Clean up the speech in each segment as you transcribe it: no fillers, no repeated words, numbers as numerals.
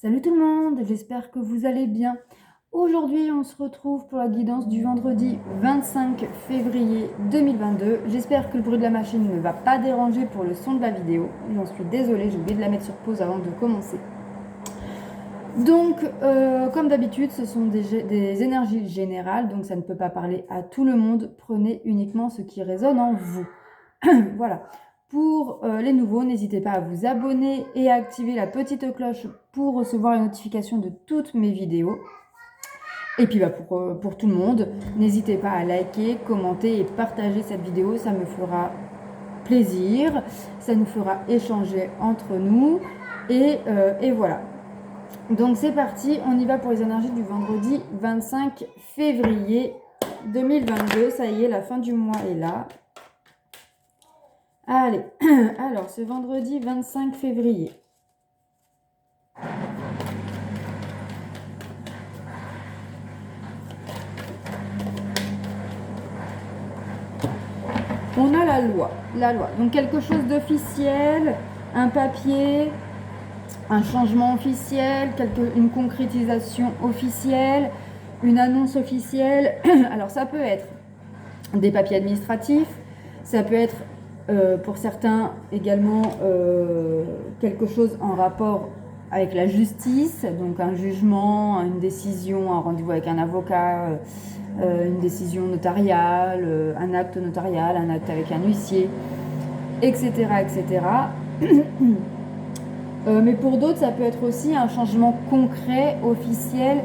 Salut tout le monde, j'espère que vous allez bien. Aujourd'hui, on se retrouve pour la guidance du vendredi 25 février 2022. J'espère que le bruit de la machine ne va pas déranger pour le son de la vidéo. J'en suis désolée, j'ai oublié de la mettre sur pause avant de commencer. Donc, comme d'habitude, ce sont des énergies générales, donc ça ne peut pas parler à tout le monde. Prenez uniquement ce qui résonne en vous. Voilà. Pour les nouveaux, n'hésitez pas à vous abonner et à activer la petite cloche pour recevoir les notifications de toutes mes vidéos. Et puis pour tout le monde, n'hésitez pas à liker, commenter et partager cette vidéo, ça me fera plaisir, ça nous fera échanger entre nous et voilà. Donc c'est parti, on y va pour les énergies du vendredi 25 février 2022. Ça y est, la fin du mois est là. Allez, alors ce vendredi 25 février. On a la loi. Donc quelque chose d'officiel, un papier, un changement officiel, une concrétisation officielle, une annonce officielle. Alors ça peut être des papiers administratifs, ça peut être pour certains également quelque chose en rapport avec la justice, donc un jugement, une décision, un rendez-vous avec un avocat, une décision notariale, un acte notarial, un acte avec un huissier, etc. etc. Mais pour d'autres, ça peut être aussi un changement concret, officiel,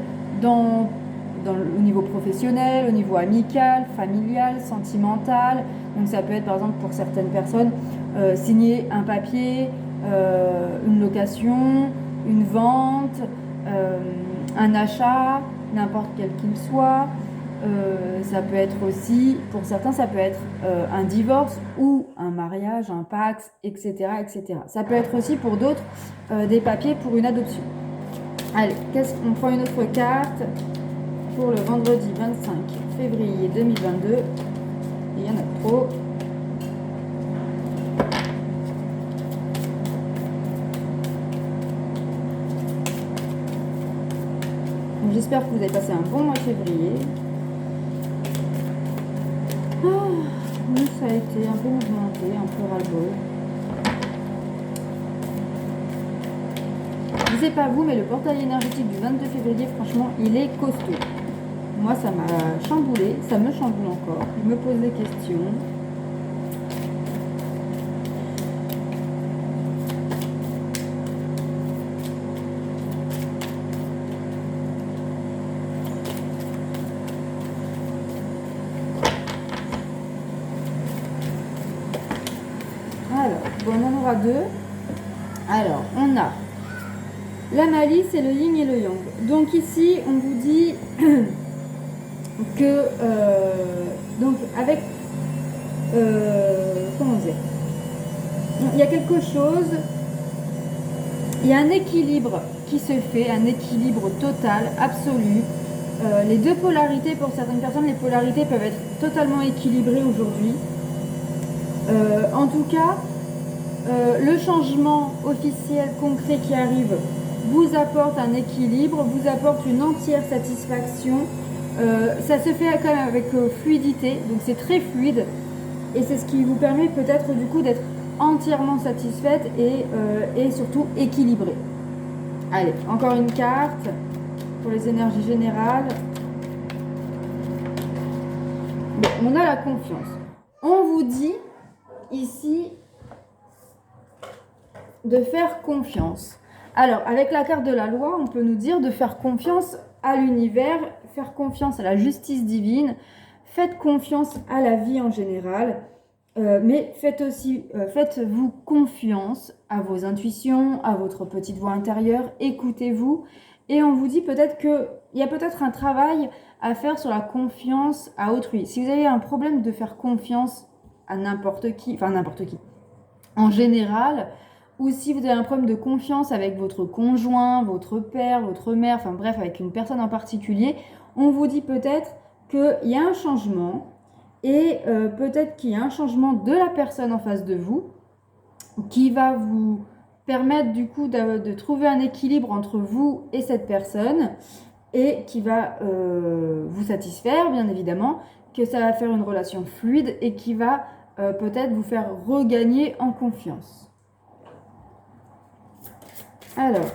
au niveau professionnel, au niveau amical, familial, sentimental. Donc ça peut être par exemple pour certaines personnes signer un papier, une location, une vente, un achat, n'importe quel qu'il soit. Ça peut être aussi, pour certains, ça peut être un divorce ou un mariage, un Pacs, etc., etc. Ça peut être aussi pour d'autres des papiers pour une adoption. Allez, on prend une autre carte pour le vendredi 25 février 2022. Il y en a trop. J'espère que vous avez passé un bon mois de février. Nous, ça a été un peu mouvementé, un peu ras-le-bol. Je sais pas vous, mais le portail énergétique du 22 février, franchement, il est costaud. Moi, ça m'a chamboulé, ça me chamboule encore. Je me pose des questions. Alors, bon, on en aura deux. Alors, on a la malice et le yin et le yang. Donc ici, on vous dit que donc avec comment dire, il y a quelque chose, il y a un équilibre qui se fait, un équilibre total, absolu. Les deux polarités, pour certaines personnes, les polarités peuvent être totalement équilibrées aujourd'hui. En tout cas, le changement officiel concret qui arrive vous apporte un équilibre, vous apporte une entière satisfaction. Ça se fait quand même avec fluidité, donc c'est très fluide et c'est ce qui vous permet peut-être du coup d'être entièrement satisfaite et surtout équilibrée. Allez, encore une carte pour les énergies générales. Bon, on a la confiance. On vous dit ici de faire confiance. Alors, avec la carte de la loi, on peut nous dire de faire confiance à l'univers, faire confiance à la justice divine, faites confiance à la vie en général, mais faites-vous confiance à vos intuitions, à votre petite voix intérieure, écoutez-vous, et on vous dit peut-être qu'il y a peut-être un travail à faire sur la confiance à autrui. Si vous avez un problème de faire confiance à n'importe qui, en général, ou si vous avez un problème de confiance avec votre conjoint, votre père, votre mère, enfin bref, avec une personne en particulier, on vous dit peut-être qu'il y a un changement et peut-être qu'il y a un changement de la personne en face de vous qui va vous permettre du coup de trouver un équilibre entre vous et cette personne et qui va vous satisfaire, bien évidemment, que ça va faire une relation fluide et qui va peut-être vous faire regagner en confiance. Alors,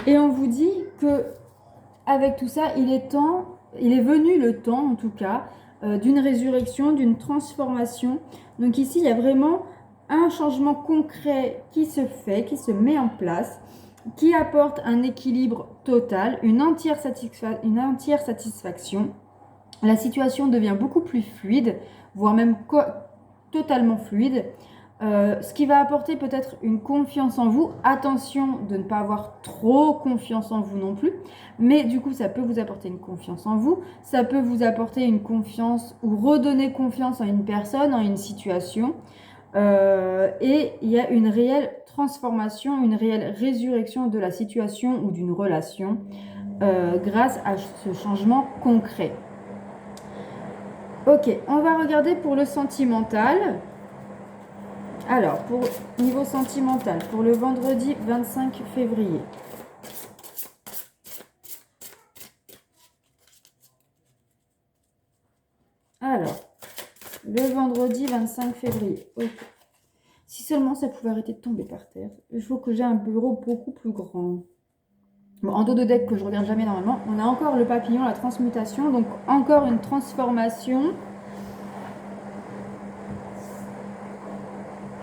et on vous dit que avec tout ça, il est venu le temps, en tout cas, d'une résurrection, d'une transformation. Donc ici, il y a vraiment un changement concret qui se fait, qui se met en place, qui apporte un équilibre total, une entière satisfaction. La situation devient beaucoup plus fluide, voire même totalement fluide. Ce qui va apporter peut-être une confiance en vous. Attention de ne pas avoir trop confiance en vous non plus. Mais du coup, ça peut vous apporter une confiance en vous. Ça peut vous apporter une confiance ou redonner confiance en une personne, en une situation. Et il y a une réelle transformation, une réelle résurrection de la situation ou d'une relation grâce à ce changement concret. Ok, on va regarder pour le sentimental. Alors, pour niveau sentimental, pour le vendredi 25 février. Alors, le vendredi 25 février. Okay. Si seulement ça pouvait arrêter de tomber par terre. Il faut que j'ai un bureau beaucoup plus grand. Bon, en dos de deck que je regarde jamais normalement. On a encore le papillon, la transmutation. Donc, encore une transformation.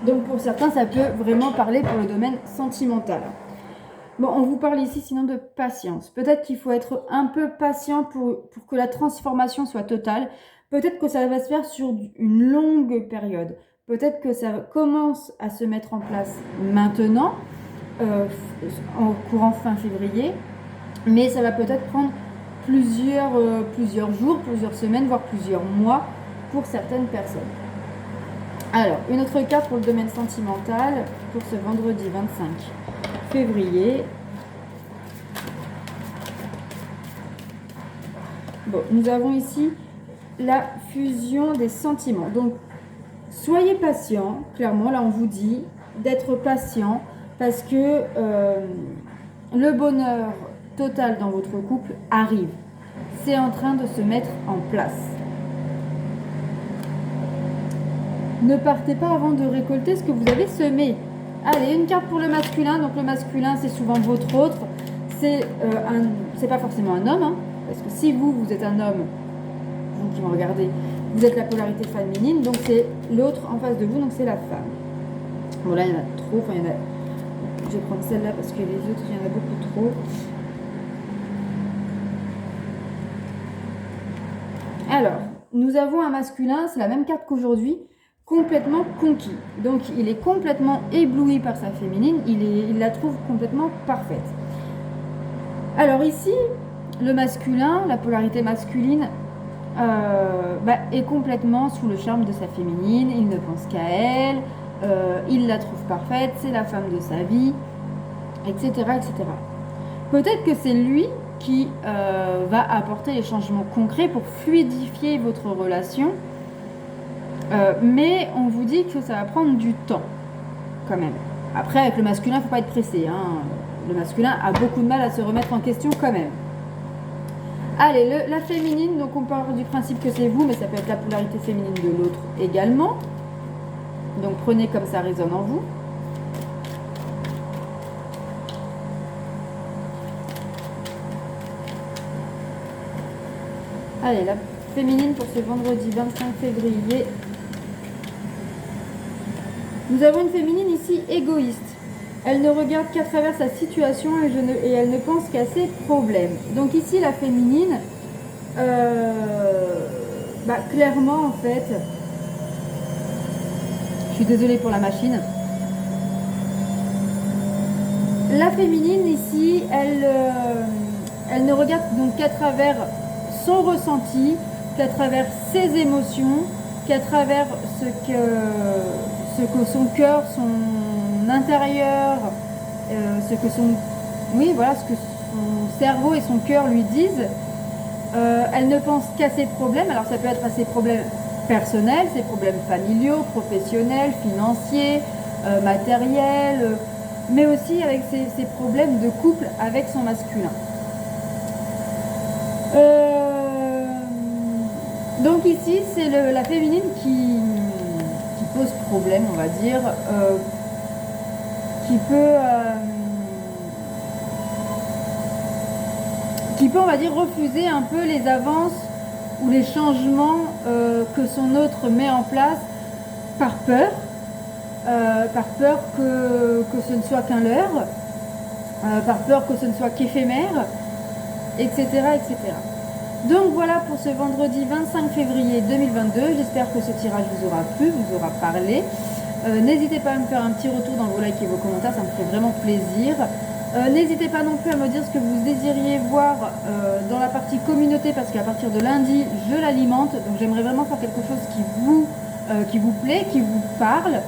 Donc pour certains, ça peut vraiment parler pour le domaine sentimental. Bon, on vous parle ici sinon de patience. Peut-être qu'il faut être un peu patient pour que la transformation soit totale. Peut-être que ça va se faire sur une longue période. Peut-être que ça commence à se mettre en place maintenant, en courant fin février. Mais ça va peut-être prendre plusieurs jours, plusieurs semaines, voire plusieurs mois pour certaines personnes. Alors, une autre carte pour le domaine sentimental pour ce vendredi 25 février. Bon, nous avons ici la fusion des sentiments. Donc, soyez patient. Clairement, là, on vous dit d'être patient parce que le bonheur total dans votre couple arrive. C'est en train de se mettre en place. Ne partez pas avant de récolter ce que vous avez semé. Allez, une carte pour le masculin. Donc le masculin, c'est souvent votre autre. C'est pas forcément un homme. Hein, parce que si vous êtes un homme, vous qui me regardez, vous êtes la polarité féminine. Donc c'est l'autre en face de vous, donc c'est la femme. Bon là, il y en a trop. Enfin, je vais prendre celle-là parce que les autres, il y en a beaucoup trop. Alors, nous avons un masculin. C'est la même carte qu'aujourd'hui. Complètement conquis. Donc il est complètement ébloui par sa féminine, il la trouve complètement parfaite. Alors ici, le masculin, la polarité masculine, est complètement sous le charme de sa féminine, il ne pense qu'à elle, il la trouve parfaite, c'est la femme de sa vie, etc. etc. Peut-être que c'est lui qui va apporter les changements concrets pour fluidifier votre relation. Mais on vous dit que ça va prendre du temps, quand même. Après, avec le masculin, il ne faut pas être pressé. Hein. Le masculin a beaucoup de mal à se remettre en question, quand même. Allez, la féminine, donc on part du principe que c'est vous, mais ça peut être la polarité féminine de l'autre également. Donc prenez comme ça résonne en vous. Allez, la féminine pour ce vendredi 25 février. Nous avons une féminine ici égoïste. Elle ne regarde qu'à travers sa situation et elle ne pense qu'à ses problèmes. Donc ici, la féminine, clairement en fait, je suis désolée pour la machine. La féminine ici, elle ne regarde donc qu'à travers son ressenti, qu'à travers ses émotions, qu'à travers ce que son cœur, son intérieur, ce que son cerveau et son cœur lui disent. Elle ne pense qu'à ses problèmes. Alors ça peut être à ses problèmes personnels, ses problèmes familiaux, professionnels, financiers, matériels, mais aussi avec ses problèmes de couple avec son masculin. Donc ici, c'est la féminine qui pose problème, on va dire, qui peut, on va dire, refuser un peu les avances ou les changements que son autre met en place par peur que ce ne soit qu'un leurre, par peur que ce ne soit qu'éphémère, etc., etc. Donc voilà pour ce vendredi 25 février 2022. J'espère que ce tirage vous aura plu, vous aura parlé. N'hésitez pas à me faire un petit retour dans vos likes et vos commentaires, ça me ferait vraiment plaisir. N'hésitez pas non plus à me dire ce que vous désiriez voir dans la partie communauté, parce qu'à partir de lundi, je l'alimente. Donc j'aimerais vraiment faire quelque chose qui vous plaît, qui vous parle.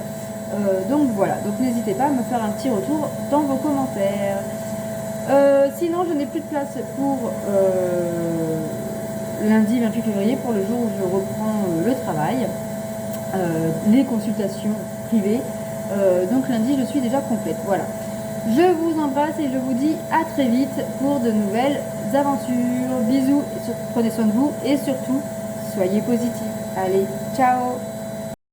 Donc voilà, donc n'hésitez pas à me faire un petit retour dans vos commentaires. Sinon, je n'ai plus de place pour lundi 28 février, pour le jour où je reprends le travail, les consultations privées. Donc lundi, je suis déjà complète. Voilà. Je vous embrasse et je vous dis à très vite pour de nouvelles aventures. Bisous, prenez soin de vous et surtout, soyez positifs. Allez, ciao!